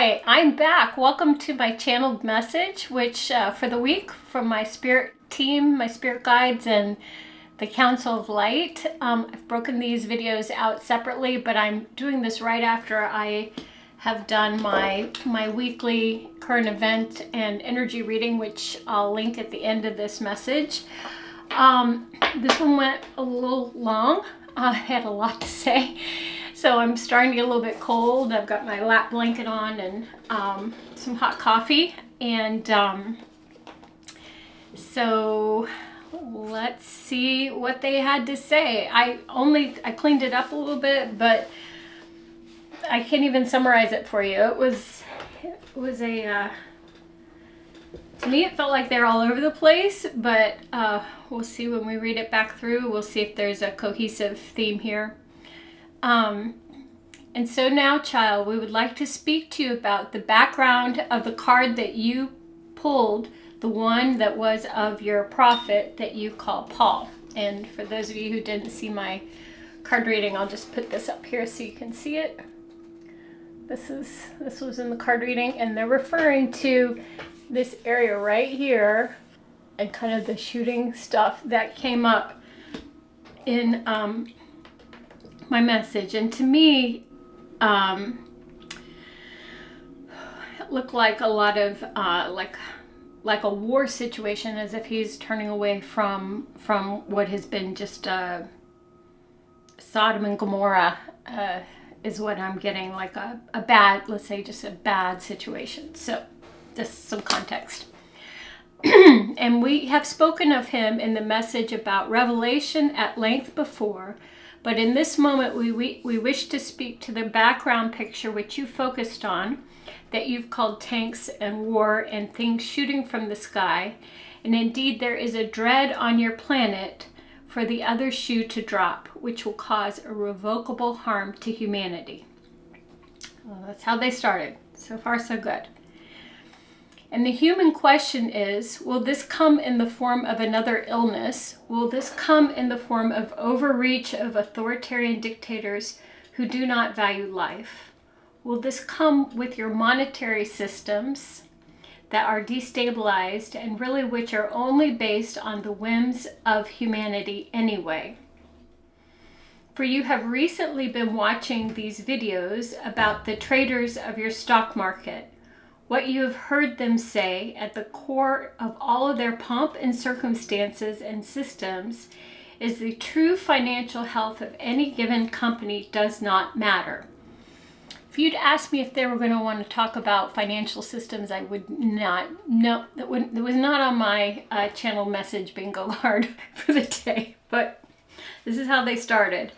Hi, I'm back. Welcome to my channeled message, which for the week from my spirit team, my spirit guides, and the Council of Light. I've broken these videos out separately, but I'm doing this right after I have done my weekly current event and energy reading, which I'll link at the end of this message. This one went a little long. I had a lot to say. So I'm starting to get a little bit cold. I've got my lap blanket on and some hot coffee. And so let's see what they had to say. I cleaned it up a little bit, but I can't even summarize it for you. It was a, to me it felt like they're all over the place, but we'll see when we read it back through. We'll see if there's a cohesive theme here. And so now, child, we would like to speak to you about the background of the card that you pulled, the one that was of your prophet that you call Paul. And for those of you who didn't see my card reading, I'll just put this up here so you can see it. This was in the card reading, and they're referring to this area right here and kind of the shooting stuff that came up in my message. And to me, it looked like a lot of like a war situation, as if he's turning away from what has been just Sodom and Gomorrah, is what I'm getting, like a bad, let's say just a bad situation. So just some context. And we have spoken of him in the message about Revelation at length before, but in this moment we wish to speak to the background picture which you focused on, that you've called tanks and war and things shooting from the sky. And indeed there is a dread on your planet for the other shoe to drop, which will cause irrevocable harm to humanity. Well, that's how they started. So far, so good. And the human question is, will this come in the form of another illness? Will this come in the form of overreach of authoritarian dictators who do not value life? Will this come with your monetary systems that are destabilized and really which are only based on the whims of humanity anyway? For you have recently been watching these videos about the traders of your stock market. What you have heard them say at the core of all of their pomp and circumstances and systems is the true financial health of any given company does not matter. If you'd asked me if they were going to want to talk about financial systems, I would not. No, that was not on my channel message bingo card for the day, but this is how they started.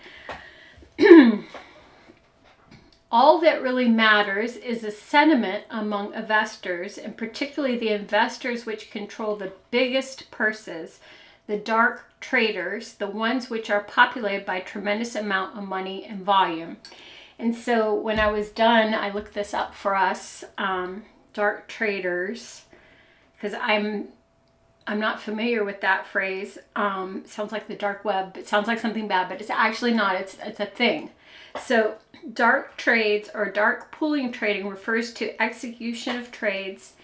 All that really matters is a sentiment among investors, and particularly the investors which control the biggest purses, the dark traders, the ones which are populated by a tremendous amount of money and volume. And so when I was done, I looked this up for us, dark traders, because I'm not familiar with that phrase. It sounds like the dark web. It sounds like something bad, but it's actually not. It's a thing. So dark trades or dark pooling trading refers to execution of trades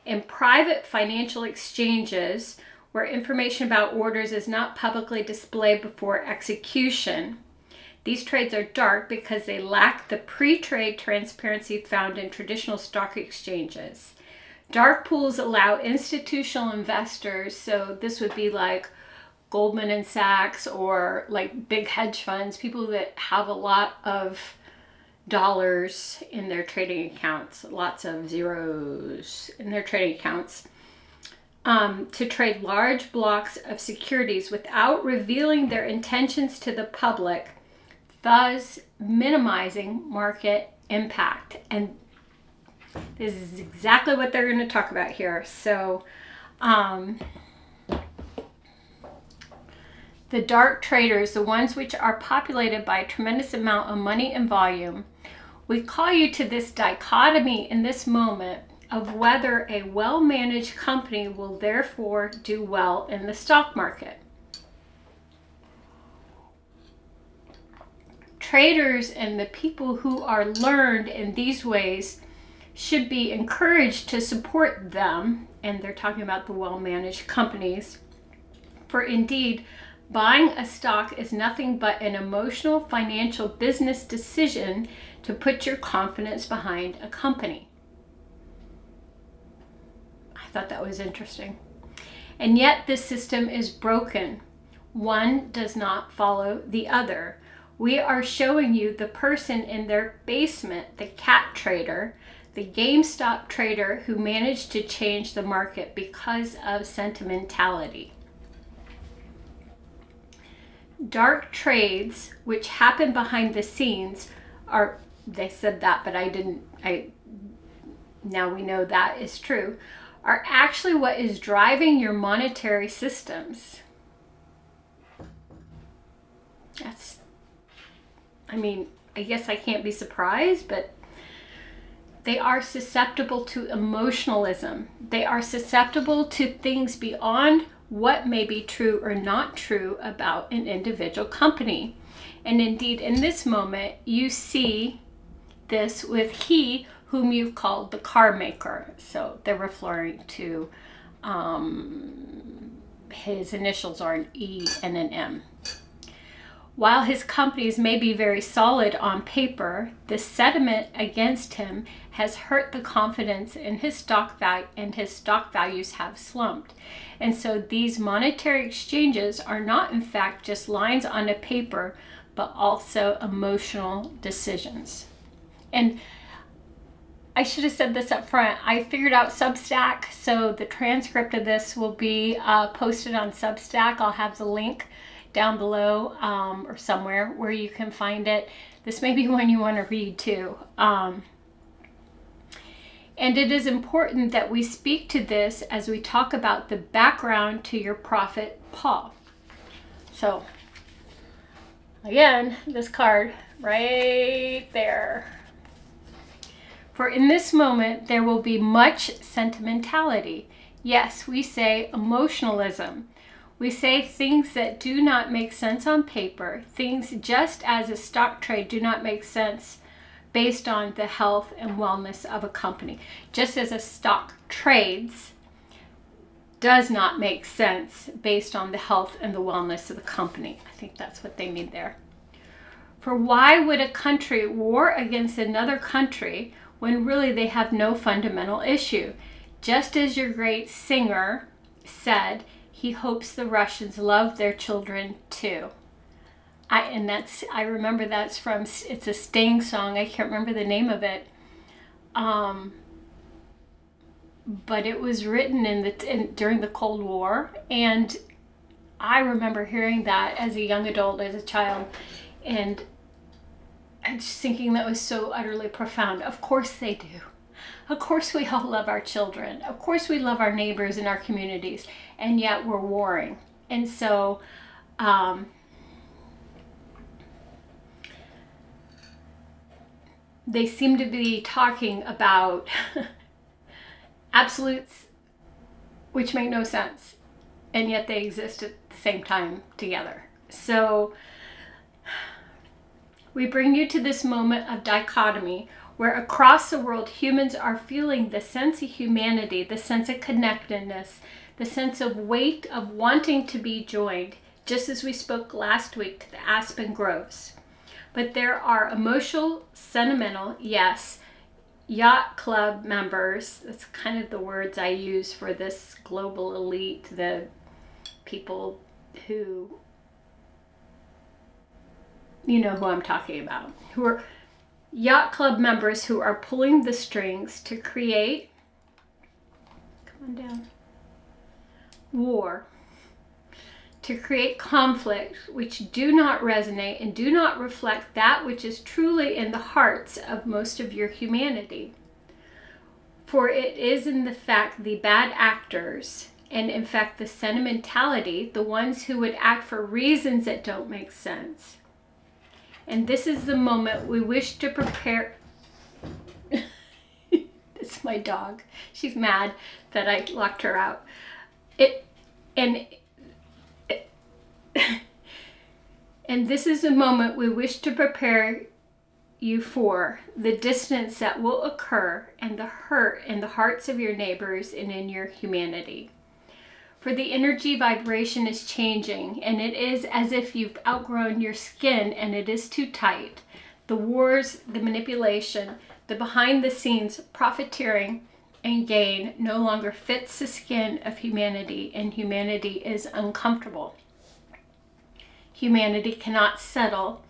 in private financial exchanges where information about orders is not publicly displayed before execution. These trades are dark because they lack the pre-trade transparency found in traditional stock exchanges. Dark pools allow institutional investors, so this would be like Goldman and Sachs or like big hedge funds, people that have a lot of dollars in their trading accounts, lots of zeros in their trading accounts, to trade large blocks of securities without revealing their intentions to the public, thus minimizing market impact. And this is exactly what they're going to talk about here. So the dark traders, the ones which are populated by a tremendous amount of money and volume, we call you to this dichotomy in this moment of whether a well-managed company will therefore do well in the stock market. Traders and the people who are learned in these ways should be encouraged to support them, and they're talking about the well-managed companies, for indeed, buying a stock is nothing but an emotional, financial, business decision to put your confidence behind a company. I thought that was interesting. And yet this system is broken. One does not follow the other. We are showing you the person in their basement, the cat trader, the GameStop trader who managed to change the market because of sentimentality. Dark trades, which happen behind the scenes, are, they said that, but now we know that is true, are actually what is driving your monetary systems. I guess I can't be surprised, but they are susceptible to emotionalism. They are susceptible to things beyond what may be true or not true about an individual company. And indeed, in this moment, you see this with he whom you've called the car maker. So they're referring to his initials are an E and an M. While his companies may be very solid on paper, the sentiment against him has hurt the confidence in his stock value, and his stock values have slumped. And so these monetary exchanges are not in fact just lines on a paper, but also emotional decisions. And I should have said this up front. I figured out Substack, so the transcript of this will be posted on Substack. I'll have the link down below or somewhere where you can find it. This may be one you want to read too. And it is important that we speak to this as we talk about the background to your prophet Paul. So again, this card right there. For in this moment, there will be much sentimentality. Yes, we say emotionalism. We say things that do not make sense on paper, things just as a stock trade do not make sense based on the health and wellness of a company. Just as a stock trades does not make sense based on the health and the wellness of the company. I think that's what they mean there. For why would a country war against another country when really they have no fundamental issue? Just as your great singer said, he hopes the Russians love their children too. I remember that's from, it's a Sting song. I can't remember the name of it. But it was written during the Cold War. And I remember hearing that as a young adult, as a child. And I'm just thinking that was so utterly profound. Of course they do. Of course we all love our children. Of course we love our neighbors and our communities. And yet we're warring. And so they seem to be talking about absolutes which make no sense. And yet they exist at the same time together. So we bring you to this moment of dichotomy where across the world humans are feeling the sense of humanity, the sense of connectedness, the sense of weight of wanting to be joined, just as we spoke last week to the Aspen Groves. But there are emotional, sentimental, yes, yacht club members. That's kind of the words I use for this global elite, the people who, you know who I'm talking about, who are yacht club members who are pulling the strings to create, come on down, war, to create conflict which do not resonate and do not reflect that which is truly in the hearts of most of your humanity. For it is in the fact the bad actors, and in fact the sentimentality, the ones who would act for reasons that don't make sense. And this is the moment we wish to prepare. It's my dog. She's mad that I locked her out. And this is a moment we wish to prepare you for the distance that will occur and the hurt in the hearts of your neighbors and in your humanity. For the energy vibration is changing, and it is as if you've outgrown your skin and it is too tight. The wars, the manipulation, the behind the scenes profiteering and gain no longer fits the skin of humanity, and humanity is uncomfortable. Humanity cannot settle.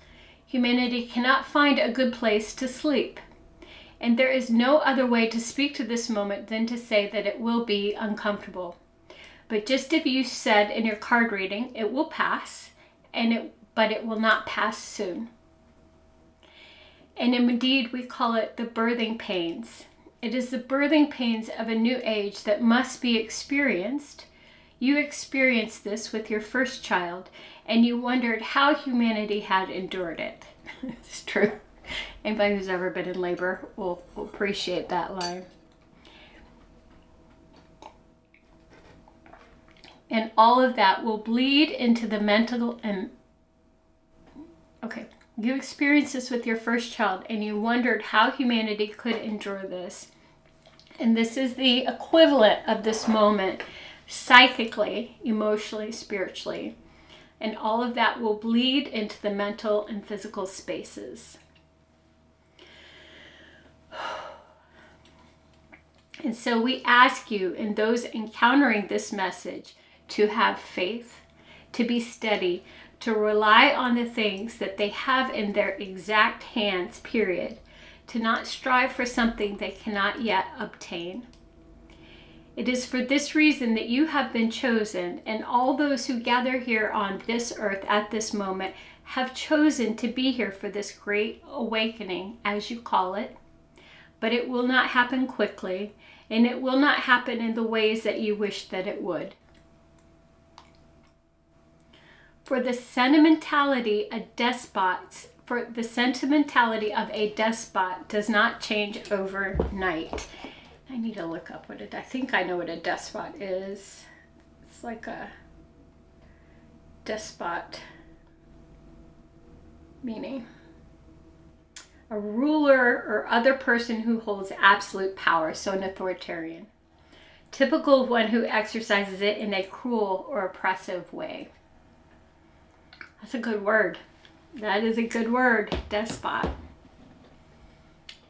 Humanity cannot find a good place to sleep. And there is no other way to speak to this moment than to say that it will be uncomfortable. But just as you said in your card reading, it will pass, but it will not pass soon. And indeed, we call it the birthing pains. It is the birthing pains of a new age that must be experienced. You experienced this with your first child, and you wondered how humanity had endured it. It's true. Anybody who's ever been in labor will appreciate that line. And all of that will bleed into the mental and... Okay, you experienced this with your first child, and you wondered how humanity could endure this. And this is the equivalent of this moment, psychically, emotionally, spiritually. And all of that will bleed into the mental and physical spaces. And so we ask you, and those encountering this message, to have faith, to be steady, to rely on the things that they have in their exact hands, period, to not strive for something they cannot yet obtain. It is for this reason that you have been chosen, and all those who gather here on this earth at this moment have chosen to be here for this great awakening, as you call it. But it will not happen quickly, and it will not happen in the ways that you wish that it would. For the sentimentality of a despot does not change overnight. I need to look up I think I know what a despot is. It's like a despot, meaning a ruler or other person who holds absolute power, so an authoritarian. Typical of one who exercises it in a cruel or oppressive way. That's a good word. That is a good word, despot.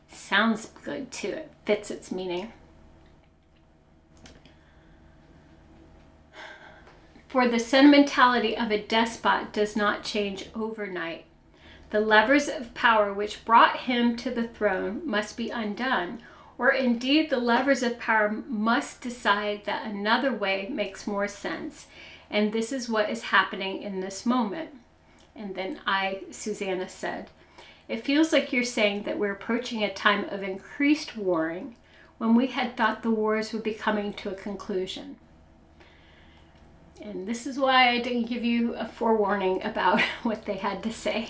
Sounds good too. It fits its meaning. For the sentimentality of a despot does not change overnight. The levers of power which brought him to the throne must be undone, or indeed the levers of power must decide that another way makes more sense. And this is what is happening in this moment. And then Susannah said, it feels like you're saying that we're approaching a time of increased warring when we had thought the wars would be coming to a conclusion. And this is why I didn't give you a forewarning about what they had to say.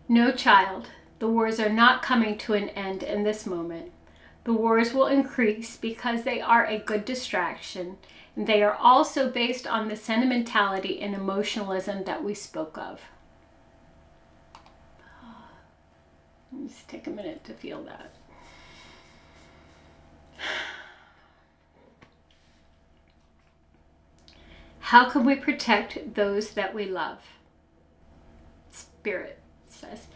No, child, the wars are not coming to an end in this moment. The wars will increase because they are a good distraction, and they are also based on the sentimentality and emotionalism that we spoke of. Just take a minute to feel that. How can we protect those that we love? Spirit says,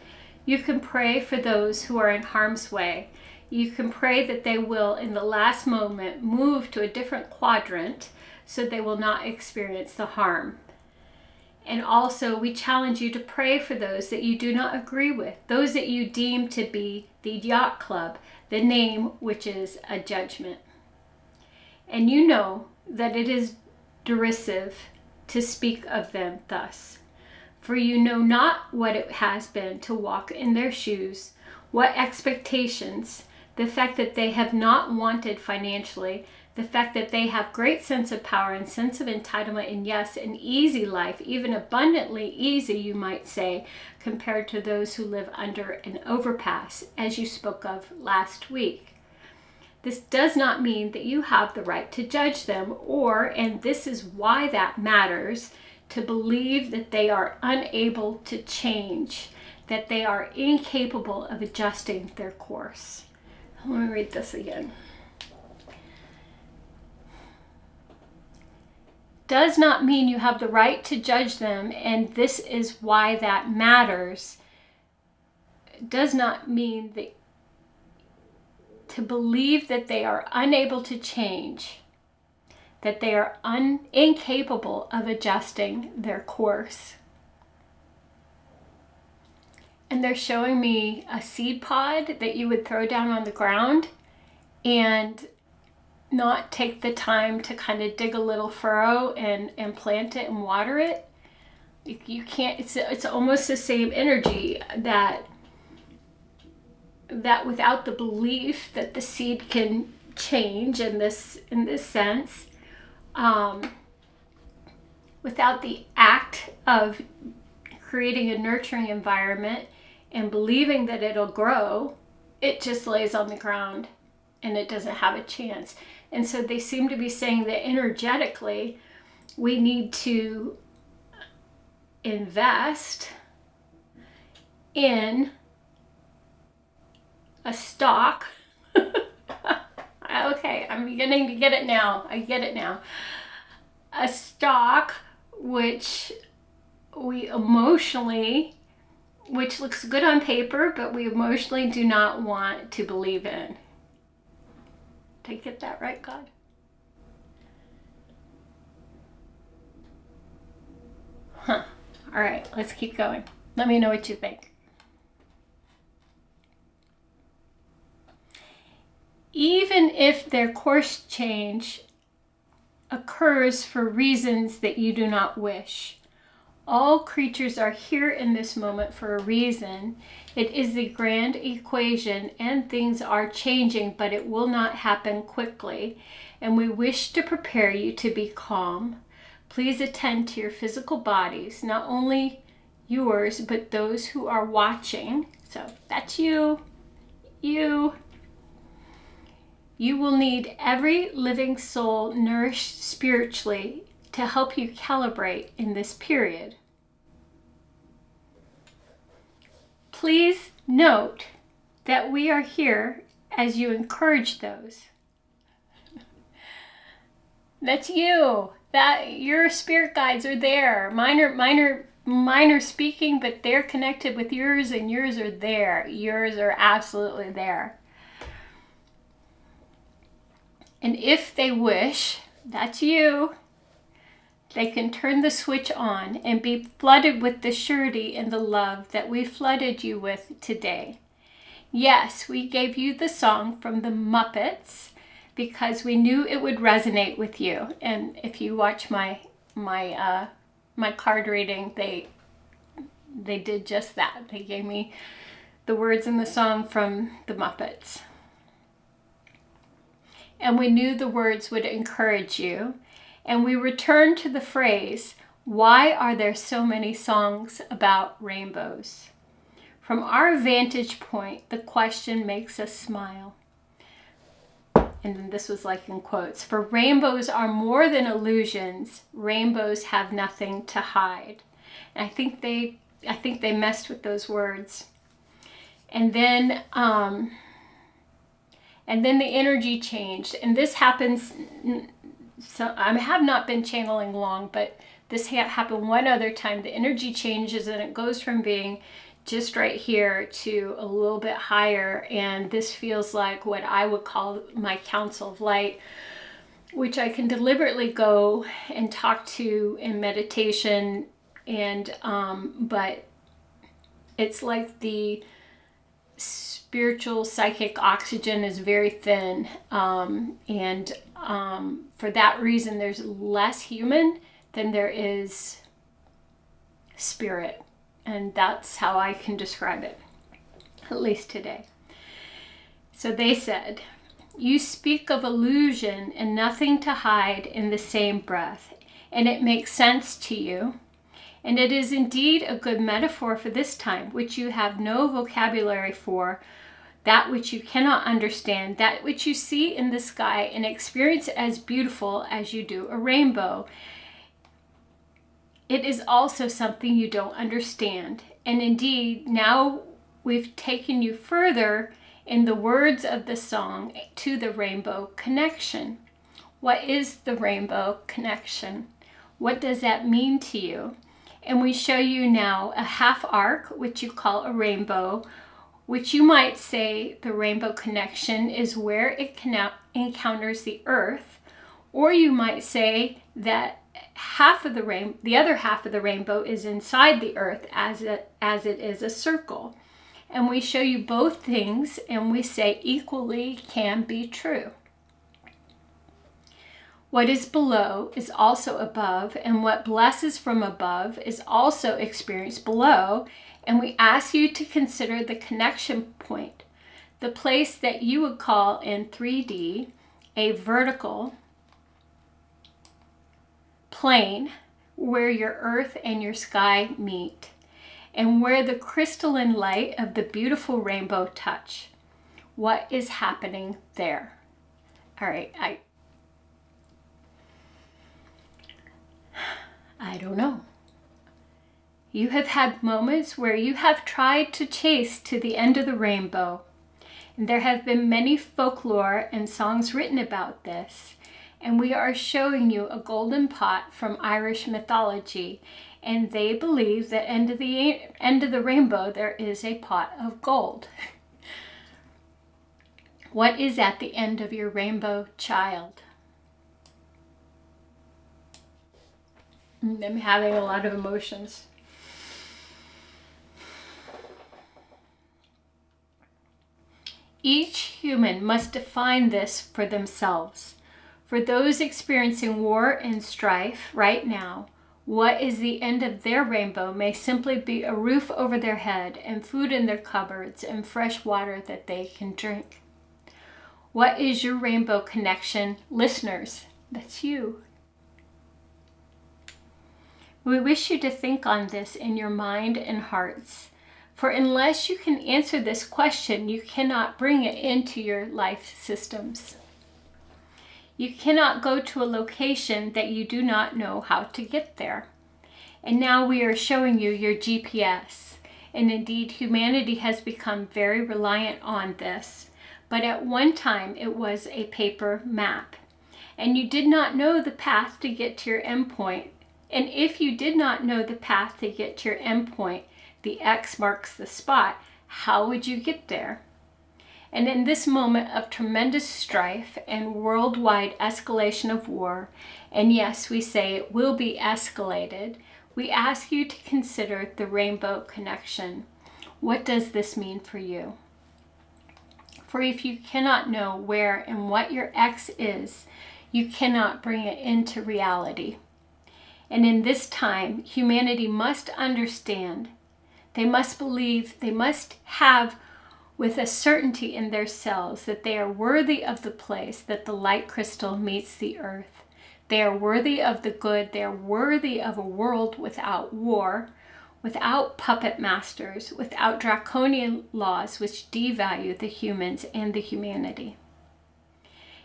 you can pray for those who are in harm's way. You can pray that they will, in the last moment, move to a different quadrant so they will not experience the harm. And also, we challenge you to pray for those that you do not agree with, those that you deem to be the yacht club, the name which is a judgment. And you know that it is derisive to speak of them thus. For you know not what it has been to walk in their shoes, what expectations, the fact that they have not wanted financially, the fact that they have great sense of power and sense of entitlement, and yes, an easy life, even abundantly easy, you might say, compared to those who live under an overpass, as you spoke of last week. This does not mean that you have the right to judge them, or, and this is why that matters, to believe that they are unable to change, that they are incapable of adjusting their course. Let me read this again. Does not mean you have the right to judge them, and this is why that matters. Does not mean that to believe that they are unable to change, that they are incapable of adjusting their course. And they're showing me a seed pod that you would throw down on the ground and not take the time to kind of dig a little furrow and plant it and water it. You can't, it's almost the same energy that without the belief that the seed can change in this sense, without the act of creating a nurturing environment and believing that it'll grow, it just lays on the ground and it doesn't have a chance. And so they seem to be saying that energetically we need to invest in a stock. Okay, I'm beginning to get it now. I get it now. A stock which looks good on paper, but we emotionally do not want to believe in. Did I get that right, God? Huh. All right, let's keep going. Let me know what you think. Even if their course change occurs for reasons that you do not wish, all creatures are here in this moment for a reason. It is the grand equation, and things are changing, but it will not happen quickly. And we wish to prepare you to be calm. Please attend to your physical bodies, not only yours, but those who are watching. So that's you. You will need every living soul nourished spiritually to help you calibrate in this period. Please note that we are here as you encourage those. That's you. That your spirit guides are there. Mine are speaking, but they're connected with yours, and yours are there. Yours are absolutely there. And if they wish, that's you, they can turn the switch on and be flooded with the surety and the love that we flooded you with today. Yes, we gave you the song from the Muppets because we knew it would resonate with you. And if you watch my card reading, they did just that. They gave me the words in the song from the Muppets. And we knew the words would encourage you. And we returned to the phrase, why are there so many songs about rainbows? From our vantage point, the question makes us smile. And then this was like in quotes, for rainbows are more than illusions. Rainbows have nothing to hide. And I think they messed with those words. And then the energy changed. And this happens, so I have not been channeling long, but this happened one other time. The energy changes and it goes from being just right here to a little bit higher. And this feels like what I would call my council of light, which I can deliberately go and talk to in meditation. And, but it's like the spiritual psychic oxygen is very thin. For that reason, there's less human than there is spirit. And that's how I can describe it, at least today. So they said, you speak of illusion and nothing to hide in the same breath, and it makes sense to you. And it is indeed a good metaphor for this time, which you have no vocabulary for, that which you cannot understand, that which you see in the sky and experience as beautiful as you do a rainbow. It is also something you don't understand, And indeed, now we've taken you further in the words of the song to the rainbow connection. What is the rainbow connection? What does that mean to you? And we show you now a half arc, which you call a rainbow, which you might say the rainbow connection is where it encounters the earth, or you might say that the other half of the rainbow is inside the earth as it is a circle. And we show you both things, and we say equally can be true. What is below is also above, and what blesses from above is also experienced below. And we ask you to consider the connection point, the place that you would call in 3D a vertical plane where your earth and your sky meet, and where the crystalline light of the beautiful rainbow touch. What is happening there? All right, I don't know. You have had moments where you have tried to chase to the end of the rainbow. And there have been many folklore and songs written about this. And we are showing you a golden pot from Irish mythology. And they believe that end of the rainbow there is a pot of gold. What is at the end of your rainbow, child? I'm having a lot of emotions. Each human must define this for themselves. For those experiencing war and strife right now, what is the end of their rainbow may simply be a roof over their head and food in their cupboards and fresh water that they can drink. What is your rainbow connection, listeners? That's you. We wish you to think on this in your mind and hearts. For unless you can answer this question, you cannot bring it into your life systems. You cannot go to a location that you do not know how to get there. And now we are showing you your GPS. And indeed, humanity has become very reliant on this. But at one time, it was a paper map. And you did not know the path to get to your endpoint. And if you did not know the path to get to your endpoint, the X marks the spot, how would you get there? And in this moment of tremendous strife and worldwide escalation of war, and yes, we say it will be escalated, we ask you to consider the rainbow connection. What does this mean for you? For if you cannot know where and what your X is, you cannot bring it into reality. And in this time, humanity must understand. They must believe, they must have with a certainty in their selves that they are worthy of the place that the light crystal meets the earth. They are worthy of the good. They are worthy of a world without war, without puppet masters, without draconian laws which devalue the humans and the humanity.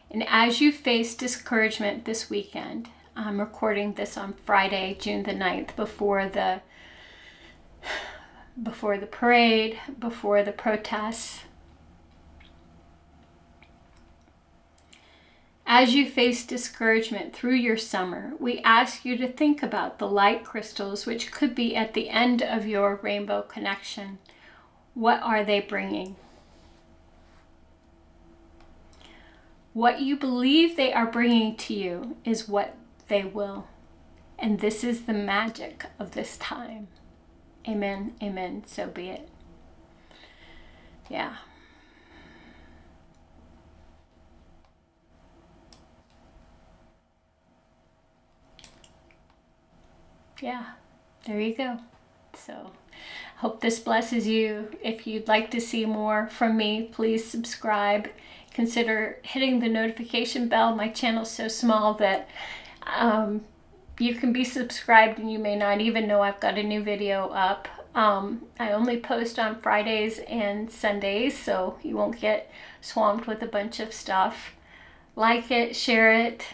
And as you face discouragement this weekend, I'm recording this on Friday, June the 9th, before the parade, before the protests. As you face discouragement through your summer, we ask you to think about the light crystals which could be at the end of your rainbow connection. What are they bringing? What you believe they are bringing to you is what they will. And this is the magic of this time. Amen, amen, so be it. Yeah. Yeah, there you go. So, hope this blesses you. If you'd like to see more from me, please subscribe. Consider hitting the notification bell. My channel's so small that you can be subscribed and you may not even know I've got a new video up. I only post on Fridays and Sundays, so you won't get swamped with a bunch of stuff. Like it, share it.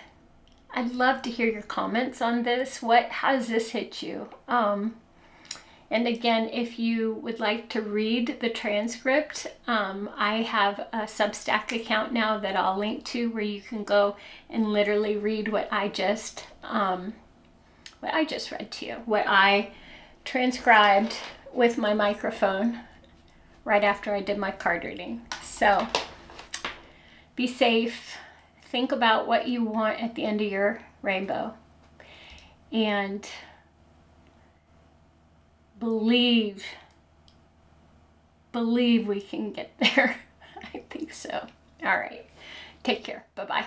I'd love to hear your comments on this. How does this hit you? And And again, if you would like to read the transcript, I have a Substack account now that I'll link to, where you can go and literally read what I just read to you, what I transcribed with my microphone right after I did my card reading. So be safe. Think about what you want at the end of your rainbow. And believe we can get there. I think so. All right. Take care. Bye-bye.